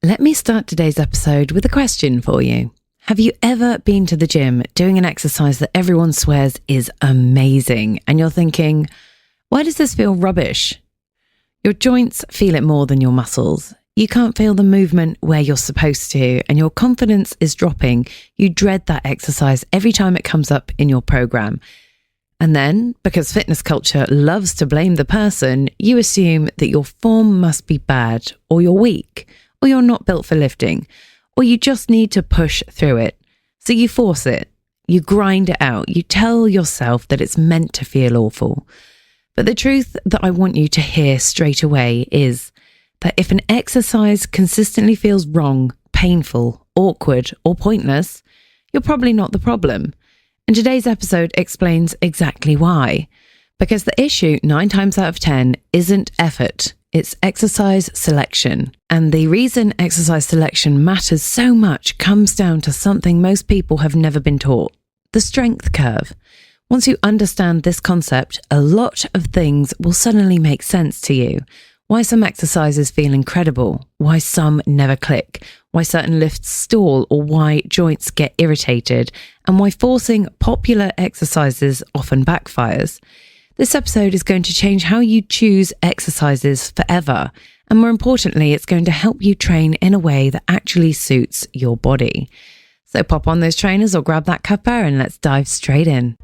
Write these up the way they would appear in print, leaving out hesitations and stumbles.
Let me start today's episode with a question for you. Have you ever been to the gym doing an exercise that everyone swears is amazing and you're thinking, why does this feel rubbish? Your joints feel it more than your muscles. You can't feel the movement where you're supposed to and your confidence is dropping. You dread that exercise every time it comes up in your program. And then, because fitness culture loves to blame the person, you assume that your form must be bad or you're weak or you're not built for lifting. Or you just need to push through it. So you force it, you grind it out, you tell yourself that it's meant to feel awful. But the truth that I want you to hear straight away is that if an exercise consistently feels wrong, painful, awkward, or pointless, you're probably not the problem. And today's episode explains exactly why. Because the issue 9 times out of 10 isn't effort. It's exercise selection. And the reason exercise selection matters so much comes down to something most people have never been taught, the strength curve. Once you understand this concept, a lot of things will suddenly make sense to you. Why some exercises feel incredible, why some never click, why certain lifts stall, or why joints get irritated, and why forcing popular exercises often backfires. This episode is going to change how you choose exercises forever. And more importantly, it's going to help you train in a way that actually suits your body. So pop on those trainers or grab that cuppa and let's dive straight in.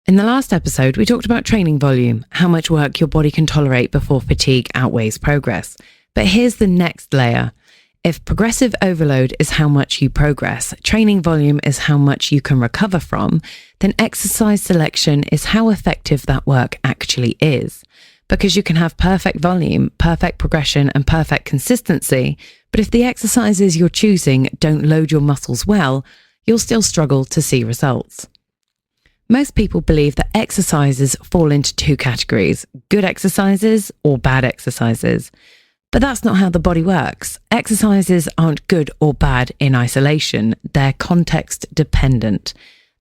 In the last episode, we talked about training volume, how much work your body can tolerate before fatigue outweighs progress. But here's the next layer. If progressive overload is how much you progress, training volume is how much you can recover from, then exercise selection is how effective that work actually is. Because you can have perfect volume, perfect progression, and perfect consistency, but if the exercises you're choosing don't load your muscles well, you'll still struggle to see results. Most people believe that exercises fall into 2 categories, good exercises or bad exercises. But that's not how the body works. Exercises aren't good or bad in isolation. They're context dependent.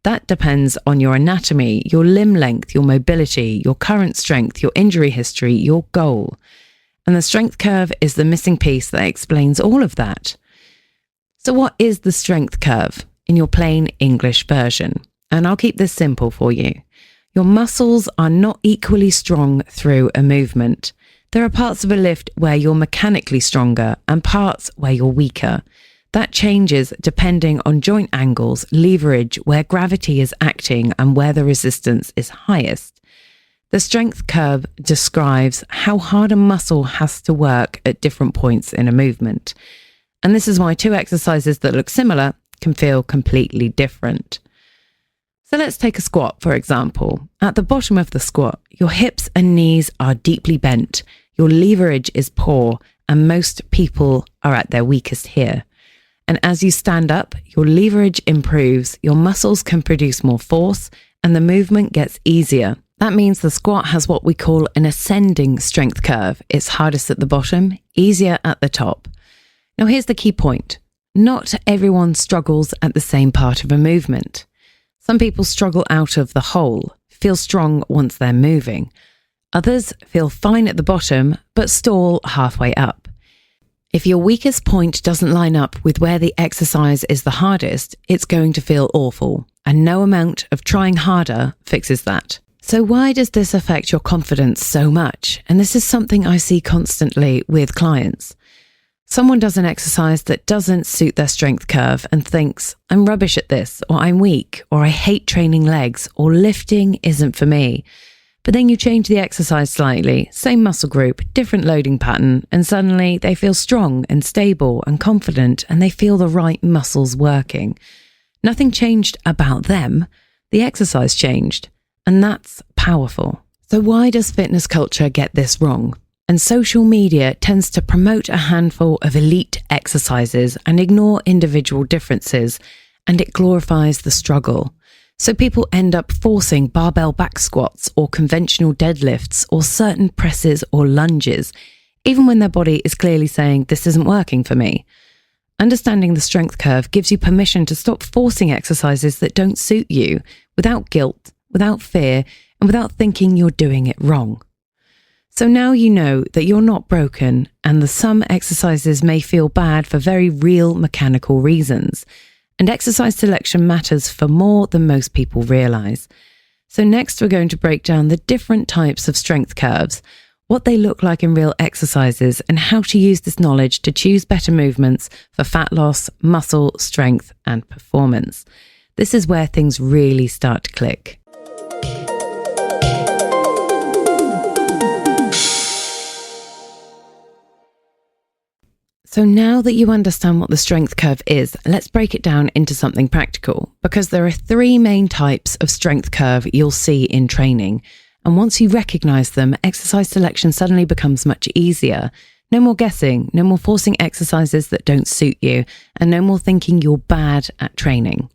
That depends on your anatomy, your limb length, your mobility, your current strength, your injury history, your goal. And the strength curve is the missing piece that explains all of that. So what is the strength curve in your plain English version? And I'll keep this simple for you. Your muscles are not equally strong through a movement. There are parts of a lift where you're mechanically stronger and parts where you're weaker. That changes depending on joint angles, leverage, where gravity is acting and where the resistance is highest. The strength curve describes how hard a muscle has to work at different points in a movement. And this is why 2 exercises that look similar can feel completely different. So let's take a squat, for example. At the bottom of the squat, your hips and knees are deeply bent, your leverage is poor, and most people are at their weakest here. And as you stand up, your leverage improves, your muscles can produce more force, and the movement gets easier. That means the squat has what we call an ascending strength curve. It's hardest at the bottom, easier at the top. Now here's the key point. Not everyone struggles at the same part of a movement. Some people struggle out of the hole, feel strong once they're moving. Others feel fine at the bottom, but stall halfway up. If your weakest point doesn't line up with where the exercise is the hardest, it's going to feel awful, and no amount of trying harder fixes that. So why does this affect your confidence so much? And this is something I see constantly with clients. Someone does an exercise that doesn't suit their strength curve and thinks, I'm rubbish at this, or I'm weak, or I hate training legs, or lifting isn't for me. But then you change the exercise slightly, same muscle group, different loading pattern, and suddenly they feel strong and stable and confident and they feel the right muscles working. Nothing changed about them, the exercise changed, and that's powerful. So why does fitness culture get this wrong? And social media tends to promote a handful of elite exercises and ignore individual differences, and it glorifies the struggle. So people end up forcing barbell back squats or conventional deadlifts or certain presses or lunges, even when their body is clearly saying, this isn't working for me. Understanding the strength curve gives you permission to stop forcing exercises that don't suit you without guilt, without fear, and without thinking you're doing it wrong. So now you know that you're not broken and that some exercises may feel bad for very real mechanical reasons. And exercise selection matters for more than most people realise. So next we're going to break down the different types of strength curves, what they look like in real exercises, and how to use this knowledge to choose better movements for fat loss, muscle, strength, and performance. This is where things really start to click. So now that you understand what the strength curve is, let's break it down into something practical, because there are 3 main types of strength curve you'll see in training. And once you recognise them, exercise selection suddenly becomes much easier. No more guessing, no more forcing exercises that don't suit you, and no more thinking you're bad at training.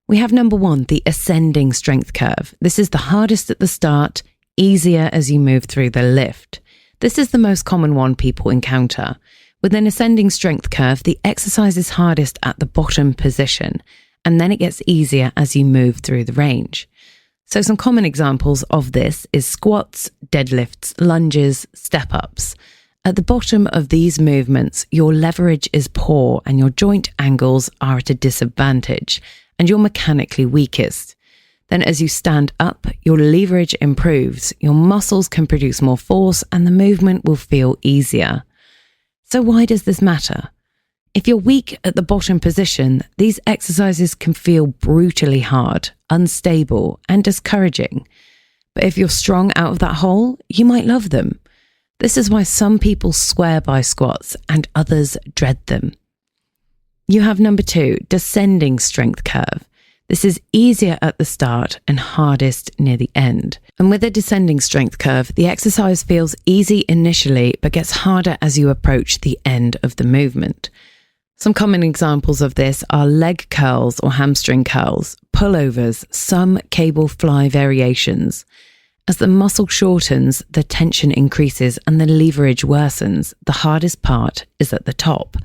We have number 1, the ascending strength curve. This is the hardest at the start, easier as you move through the lift. This is the most common one people encounter. With an ascending strength curve, the exercise is hardest at the bottom position, and then it gets easier as you move through the range. So some common examples of this is squats, deadlifts, lunges, step-ups. At the bottom of these movements, your leverage is poor and your joint angles are at a disadvantage, and you're mechanically weakest. Then as you stand up, your leverage improves, your muscles can produce more force, and the movement will feel easier. So why does this matter? If you're weak at the bottom position, these exercises can feel brutally hard, unstable, and discouraging. But if you're strong out of that hole, you might love them. This is why some people swear by squats and others dread them. You have number 2, descending strength curve. This is easier at the start and hardest near the end. And with a descending strength curve, the exercise feels easy initially, but gets harder as you approach the end of the movement. Some common examples of this are leg curls or hamstring curls, pullovers, some cable fly variations. As the muscle shortens, the tension increases and the leverage worsens. The hardest part is at the top.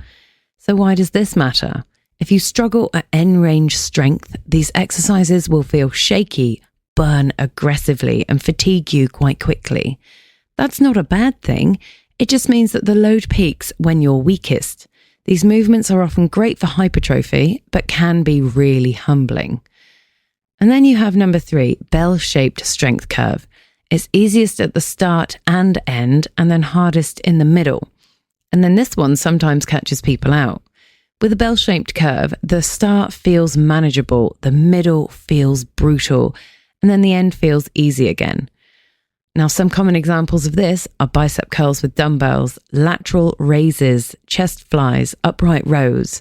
So why does this matter? If you struggle at end range strength, these exercises will feel shaky, burn aggressively, and fatigue you quite quickly. That's not a bad thing. It just means that the load peaks when you're weakest. These movements are often great for hypertrophy, but can be really humbling. And then you have number 3, bell-shaped strength curve. It's easiest at the start and end, and then hardest in the middle. And then this one sometimes catches people out. With a bell-shaped curve, the start feels manageable, the middle feels brutal, and then the end feels easy again. Now, some common examples of this are bicep curls with dumbbells, lateral raises, chest flies, upright rows.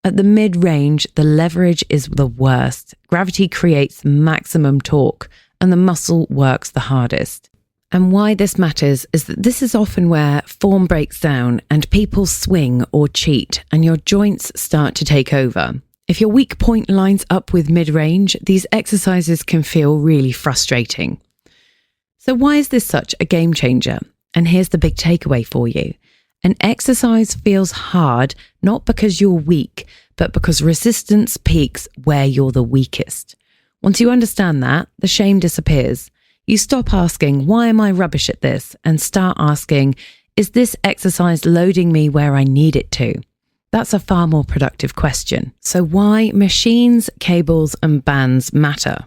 At the mid-range, the leverage is the worst. Gravity creates maximum torque, and the muscle works the hardest. And why this matters is that this is often where form breaks down and people swing or cheat and your joints start to take over. If your weak point lines up with mid-range, these exercises can feel really frustrating. So why is this such a game changer? And here's the big takeaway for you. An exercise feels hard not because you're weak, but because resistance peaks where you're the weakest. Once you understand that, the shame disappears. You stop asking, why am I rubbish at this? And start asking, is this exercise loading me where I need it to? That's a far more productive question. So why machines, cables, and bands matter?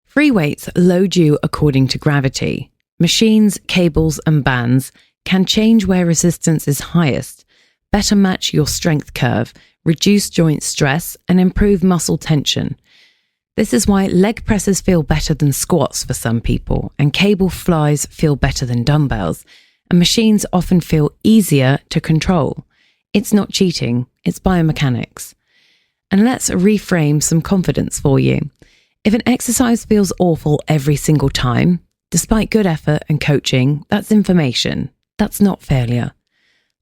Free weights load you according to gravity. Machines, cables, and bands can change where resistance is highest, better match your strength curve, reduce joint stress, and improve muscle tension. This is why leg presses feel better than squats for some people, and cable flies feel better than dumbbells, and machines often feel easier to control. It's not cheating, it's biomechanics. And let's reframe some confidence for you. If an exercise feels awful every single time, Despite good effort and coaching, that's information. That's not failure.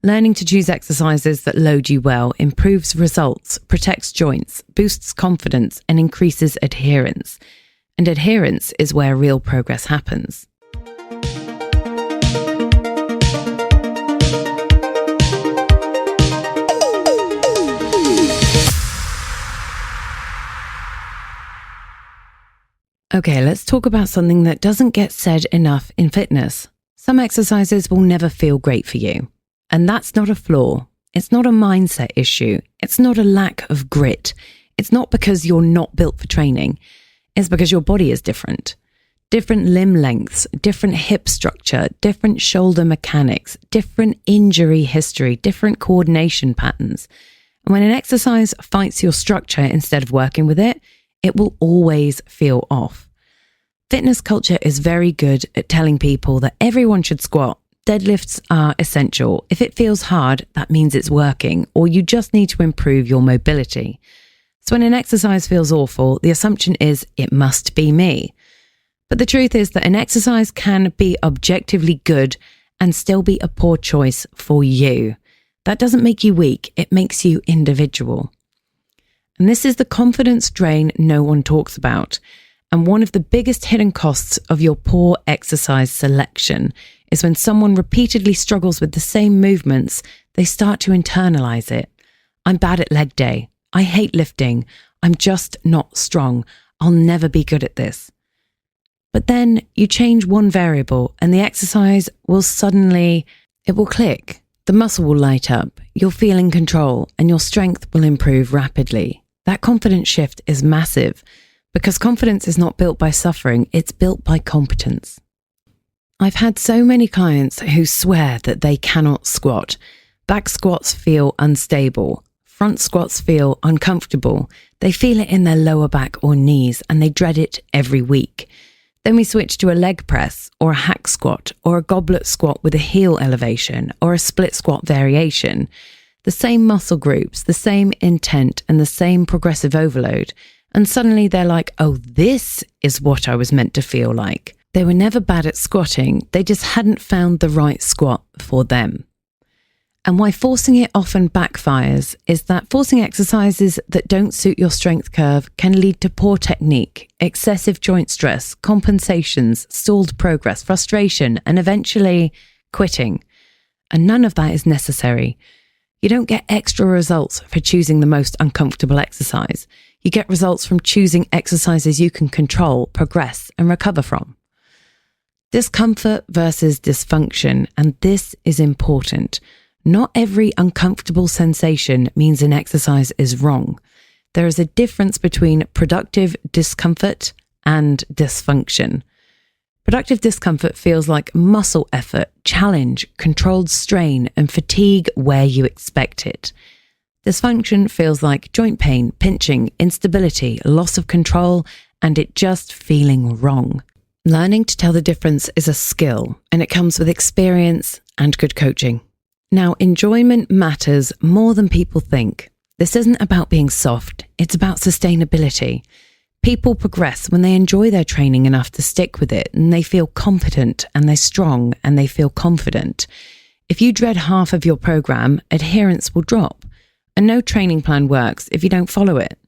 Learning to choose exercises that load you well improves results, protects joints, boosts confidence, and increases adherence. And adherence is where real progress happens. Okay, let's talk about something that doesn't get said enough in fitness. Some exercises will never feel great for you. And that's not a flaw. It's not a mindset issue. It's not a lack of grit. It's not because you're not built for training. It's because your body is different. Different limb lengths, different hip structure, different shoulder mechanics, different injury history, different coordination patterns. And when an exercise fights your structure instead of working with it, it will always feel off. Fitness culture is very good at telling people that everyone should squat. Deadlifts are essential. If it feels hard, that means it's working, or you just need to improve your mobility. So when an exercise feels awful, the assumption is it must be me. But the truth is that an exercise can be objectively good and still be a poor choice for you. That doesn't make you weak, it makes you individual. And this is the confidence drain no one talks about. And one of the biggest hidden costs of your poor exercise selection is when someone repeatedly struggles with the same movements, they start to internalize it. I'm bad at leg day. I hate lifting. I'm just not strong. I'll never be good at this. But then you change one variable and the exercise will click. The muscle will light up. You'll feel in control and your strength will improve rapidly. That confidence shift is massive because confidence is not built by suffering. It's built by competence. I've had so many clients who swear that they cannot squat. Back squats feel unstable. Front squats feel uncomfortable. They feel it in their lower back or knees and they dread it every week. Then we switch to a leg press or a hack squat or a goblet squat with a heel elevation or a split squat variation. The same muscle groups, the same intent and the same progressive overload. And suddenly they're like, oh, this is what I was meant to feel like. They were never bad at squatting. They just hadn't found the right squat for them. And why forcing it often backfires is that forcing exercises that don't suit your strength curve can lead to poor technique, excessive joint stress, compensations, stalled progress, frustration, and eventually quitting. And none of that is necessary. You don't get extra results for choosing the most uncomfortable exercise. You get results from choosing exercises you can control, progress, and recover from. Discomfort versus dysfunction, and this is important. Not every uncomfortable sensation means an exercise is wrong. There is a difference between productive discomfort and dysfunction. Productive discomfort feels like muscle effort, challenge, controlled strain, and fatigue where you expect it. Dysfunction feels like joint pain, pinching, instability, loss of control, and it just feeling wrong. Learning to tell the difference is a skill, and it comes with experience and good coaching. Now, enjoyment matters more than people think. This isn't about being soft, it's about sustainability. People progress when they enjoy their training enough to stick with it and they feel competent and they're strong and they feel confident. If you dread half of your program, adherence will drop. And no training plan works if you don't follow it.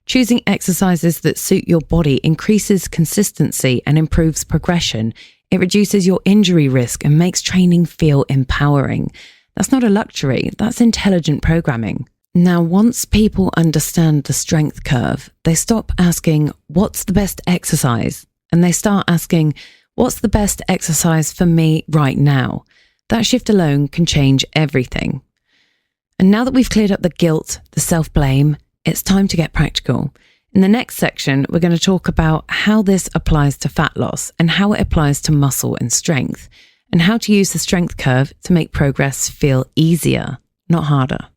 Choosing exercises that suit your body increases consistency and improves progression. It reduces your injury risk and makes training feel empowering. That's not a luxury, that's intelligent programming. Now, once people understand the strength curve, they stop asking, what's the best exercise? And they start asking, what's the best exercise for me right now? That shift alone can change everything. And now that we've cleared up the guilt, the self-blame, it's time to get practical. In the next section, we're going to talk about how this applies to fat loss and how it applies to muscle and strength, and how to use the strength curve to make progress feel easier, not harder.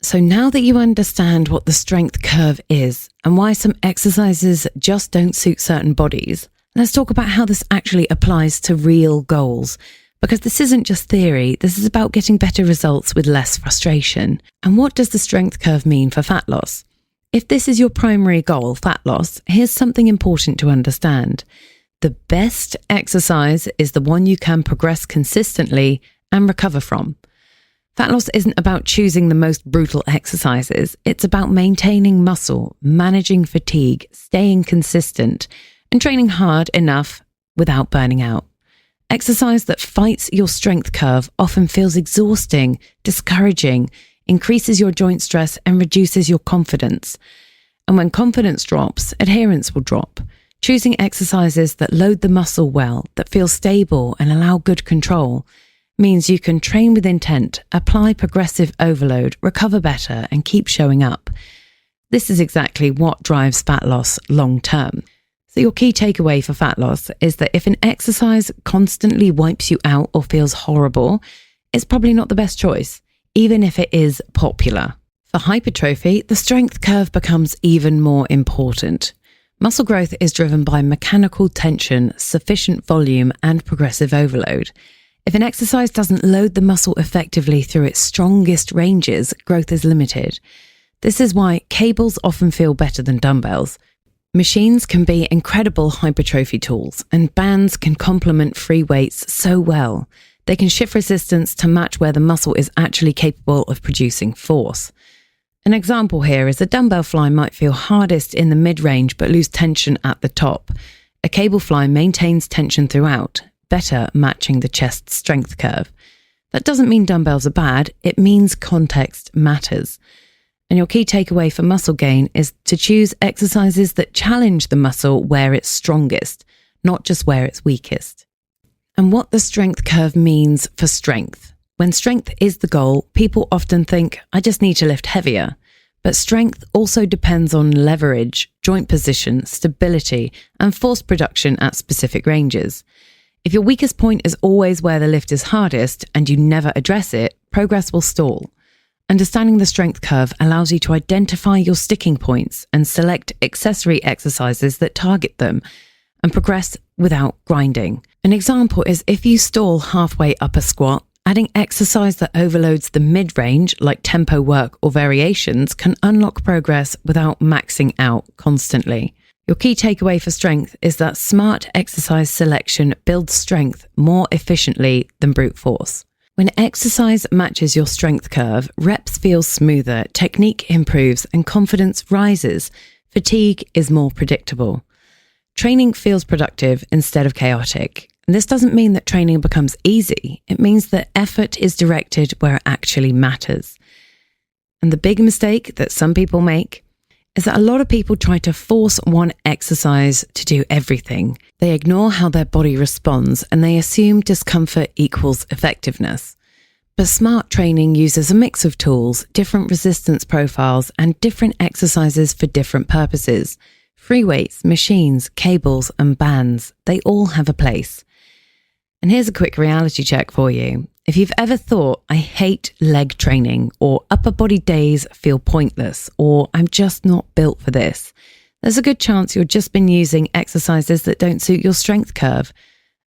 So now that you understand what the strength curve is and why some exercises just don't suit certain bodies, let's talk about how this actually applies to real goals. Because this isn't just theory, this is about getting better results with less frustration. And what does the strength curve mean for fat loss? If this is your primary goal, fat loss, here's something important to understand. The best exercise is the one you can progress consistently and recover from. Fat loss isn't about choosing the most brutal exercises. It's about maintaining muscle, managing fatigue, staying consistent, and training hard enough without burning out. Exercise that fights your strength curve often feels exhausting, discouraging, increases your joint stress, and reduces your confidence. And when confidence drops, adherence will drop. Choosing exercises that load the muscle well, that feel stable and allow good control, means you can train with intent, apply progressive overload, recover better, and keep showing up. This is exactly what drives fat loss long term. So your key takeaway for fat loss is that if an exercise constantly wipes you out or feels horrible, it's probably not the best choice, even if it is popular. For hypertrophy, the strength curve becomes even more important. Muscle growth is driven by mechanical tension, sufficient volume, and progressive overload. If an exercise doesn't load the muscle effectively through its strongest ranges, growth is limited. This is why cables often feel better than dumbbells. Machines can be incredible hypertrophy tools, and bands can complement free weights so well. They can shift resistance to match where the muscle is actually capable of producing force. An example here is a dumbbell fly might feel hardest in the mid-range but lose tension at the top. A cable fly maintains tension throughout, better matching the chest strength curve. That doesn't mean dumbbells are bad, it means context matters. And your key takeaway for muscle gain is to choose exercises that challenge the muscle where it's strongest, not just where it's weakest. And what the strength curve means for strength. When strength is the goal, people often think, I just need to lift heavier. But strength also depends on leverage, joint position, stability, and force production at specific ranges. If your weakest point is always where the lift is hardest and you never address it, progress will stall. Understanding the strength curve allows you to identify your sticking points and select accessory exercises that target them and progress without grinding. An example is if you stall halfway up a squat, adding exercise that overloads the mid-range, like tempo work or variations, can unlock progress without maxing out constantly. Your key takeaway for strength is that smart exercise selection builds strength more efficiently than brute force. When exercise matches your strength curve, reps feel smoother, technique improves, and confidence rises. Fatigue is more predictable. Training feels productive instead of chaotic. And this doesn't mean that training becomes easy. It means that effort is directed where it actually matters. And the big mistake that some people make is that a lot of people try to force one exercise to do everything. They ignore how their body responds and they assume discomfort equals effectiveness. But smart training uses a mix of tools, different resistance profiles, and different exercises for different purposes. Free weights, machines, cables, and bands, they all have a place. And here's a quick reality check for you. If you've ever thought, I hate leg training, or upper body days feel pointless, or I'm just not built for this, there's a good chance you've just been using exercises that don't suit your strength curve,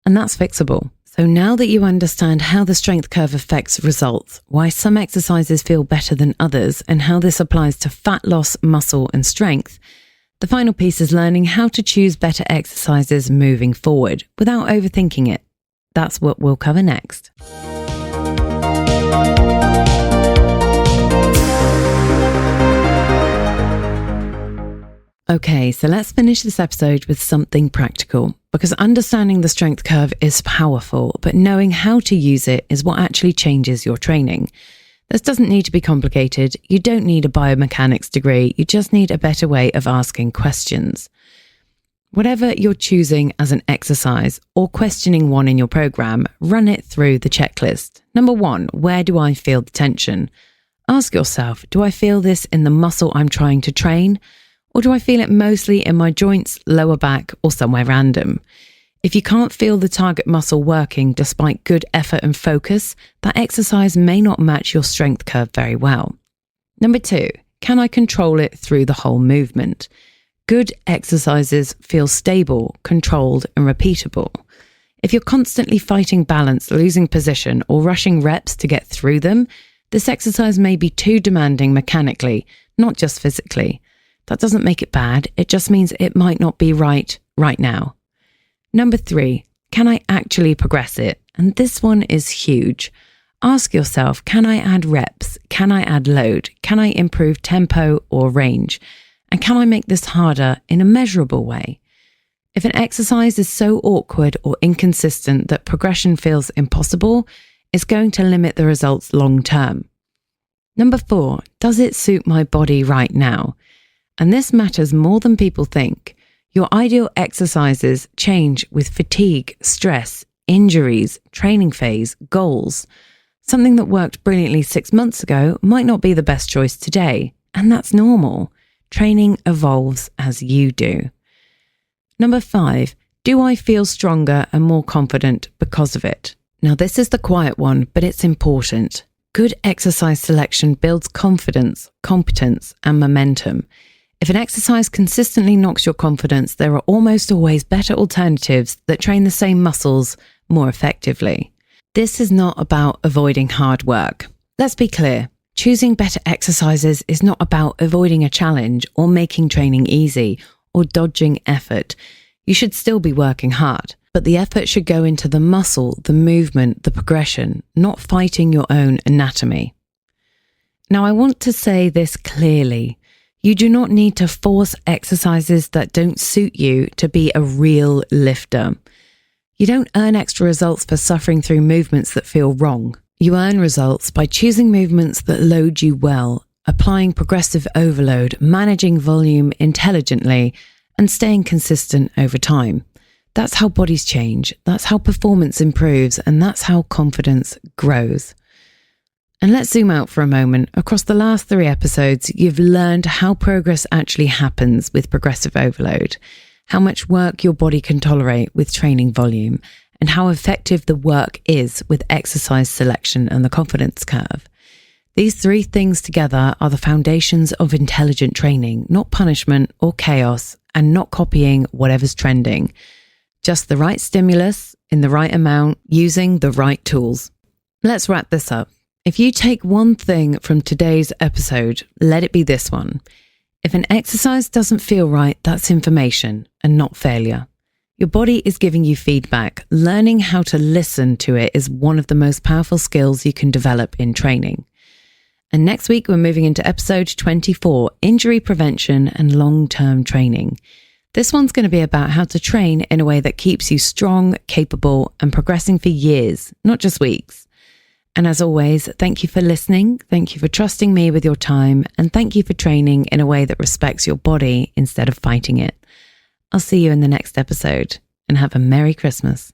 and that's fixable. So now that you understand how the strength curve affects results, why some exercises feel better than others, and how this applies to fat loss, muscle, and strength, the final piece is learning how to choose better exercises moving forward without overthinking it. That's what we'll cover next. Okay, so let's finish this episode with something practical, because understanding the strength curve is powerful, but knowing how to use it is what actually changes your training. This doesn't need to be complicated. You don't need a biomechanics degree. You just need a better way of asking questions. Whatever you're choosing as an exercise or questioning one in your program, run it through the checklist. Number 1, where do I feel the tension? Ask yourself, do I feel this in the muscle I'm trying to train? Or do I feel it mostly in my joints, lower back, or somewhere random? If you can't feel the target muscle working despite good effort and focus, that exercise may not match your strength curve very well. Number 2, can I control it through the whole movement? Good exercises feel stable, controlled, and repeatable. If you're constantly fighting balance, losing position, or rushing reps to get through them, this exercise may be too demanding mechanically, not just physically. That doesn't make it bad, it just means it might not be right now. Number 3, can I actually progress it? And this one is huge. Ask yourself, can I add reps? Can I add load? Can I improve tempo or range? And can I make this harder in a measurable way? If an exercise is so awkward or inconsistent that progression feels impossible, it's going to limit the results long term. Number 4, does it suit my body right now? And this matters more than people think. Your ideal exercises change with fatigue, stress, injuries, training phase, goals. Something that worked brilliantly 6 months ago might not be the best choice today, and that's normal. Training evolves as you do. Number 5, do I feel stronger and more confident because of it? Now, this is the quiet one, but it's important. Good exercise selection builds confidence, competence, and momentum. If an exercise consistently knocks your confidence, there are almost always better alternatives that train the same muscles more effectively. This is not about avoiding hard work. Let's be clear. Choosing better exercises is not about avoiding a challenge or making training easy or dodging effort. You should still be working hard, but the effort should go into the muscle, the movement, the progression, not fighting your own anatomy. Now, I want to say this clearly. You do not need to force exercises that don't suit you to be a real lifter. You don't earn extra results for suffering through movements that feel wrong. You earn results by choosing movements that load you well, applying progressive overload, managing volume intelligently, and staying consistent over time. That's how bodies change, that's how performance improves, and that's how confidence grows. And let's zoom out for a moment. Across the last 3 episodes, you've learned how progress actually happens with progressive overload, how much work your body can tolerate with training volume, and how effective the work is with exercise selection and the confidence curve. These 3 things together are the foundations of intelligent training, not punishment or chaos, and not copying whatever's trending. Just the right stimulus in the right amount, using the right tools. Let's wrap this up. If you take one thing from today's episode, let it be this one. If an exercise doesn't feel right, that's information and not failure. Your body is giving you feedback. Learning how to listen to it is one of the most powerful skills you can develop in training. And next week, we're moving into episode 24, injury prevention and long-term training. This one's going to be about how to train in a way that keeps you strong, capable, and progressing for years, not just weeks. And as always, thank you for listening. Thank you for trusting me with your time. And thank you for training in a way that respects your body instead of fighting it. I'll see you in the next episode and have a Merry Christmas.